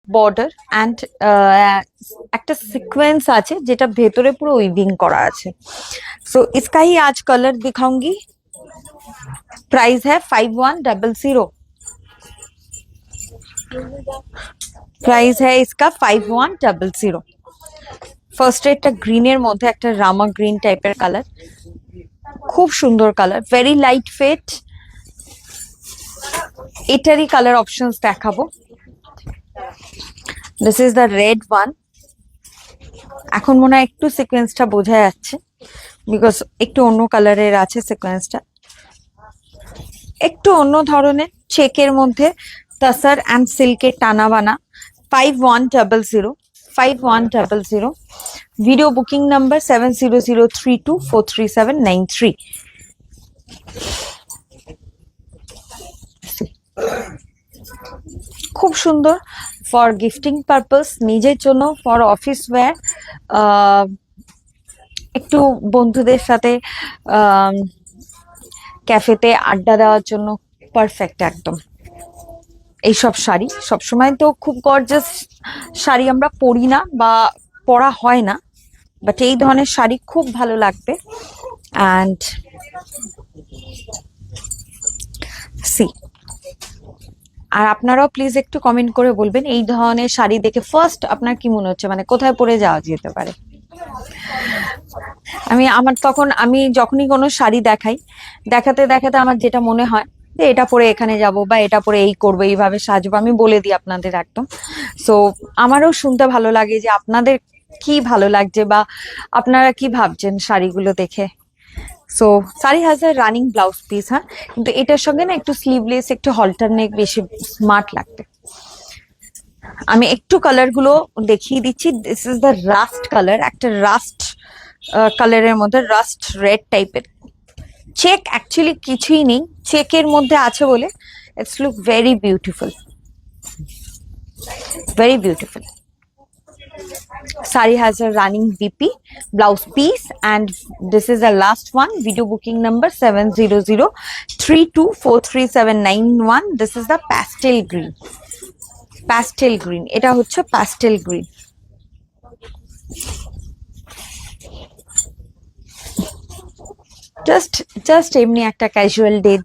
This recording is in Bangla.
বর্ডার অ্যান্ড একটা সিকোয়েন্স আছে যেটা ভেতরে পুরো উইভিং করা আছে। सो इसका ही आज कलर दिखाऊंगी। प्राइस है 5100। प्राइस है इसका 5100। ফার্স্ট একটা গ্রিনের মধ্যে একটা রামা গ্রিন টাইপের কালার, খুব সুন্দর কালার, ভেরি লাইট ফেট। এটারই কালার অপশনস দেখাবো। This is the red one. এখন মনে হয় একটু সিকোয়েন্সটা বোঝা যাচ্ছে বিকজ একটু অন্য কালারের আছে সিকোয়েন্সটা, একটু অন্য ধরনের চেকের মধ্যে তাসার অ্যান্ড সিল্কের টানা বানা। 5100 5100। Video booking number 7003243793। খুব সুন্দর ফর গিফটিং পারপাস, নিজের জন্য, ফর অফিস ওয়্যার, একটু বন্ধুদের সাথে ক্যাফেতে আড্ডা দেওয়ার জন্য পারফেক্ট একদম। এইসব শাড়ি সবসময় তো খুব গর্জাস শাড়ি আমরা পরি না বা পরা হয় না, বাট এই ধরনের শাড়ি খুব ভালো লাগবে। অ্যান্ড সি, আর আপনারাও প্লিজ একটু কমেন্ট করে বলবেন এই ধরনের শাড়ি দেখে ফার্স্ট আপনার কি মনে হচ্ছে, মানে কোথায় পরে যাওয়া যেতে পারে। আমি যখনই কোনো শাড়ি দেখাই, দেখাতে দেখাতে আমার যেটা মনে হয় যে এটা পরে এখানে যাব বা এটা পরে এই করবো, এইভাবে সাজবো, আমি বলে দিই আপনাদের একদম। সো আমারও শুনতে ভালো লাগে যে আপনাদের কি ভালো লাগছে বা আপনারা কি ভাবছেন শাড়িগুলো দেখে। So sari has a running blouse piece, হ্যাঁ, কিন্তু এটার সঙ্গে না একটু স্লিভলেস, একটু হলটার নেক বেশি স্মার্ট লাগবে। আমি একটু কালার গুলো দেখিয়ে দিচ্ছি। This is the rushed colour, একটা রাস্ট কালারের মধ্যে রাস্ট রেড টাইপের। চেক অ্যাকচুয়ালি কিছুই নেই, চেকের মধ্যে আছে বলে it's look very beautiful, very beautiful. Sari has a running VP blouse piece, and this is the last one. Video booking number 7003243791. This is the pastel green. Pastel green. এটা হচ্ছে pastel green. Just এমনি একটা casual day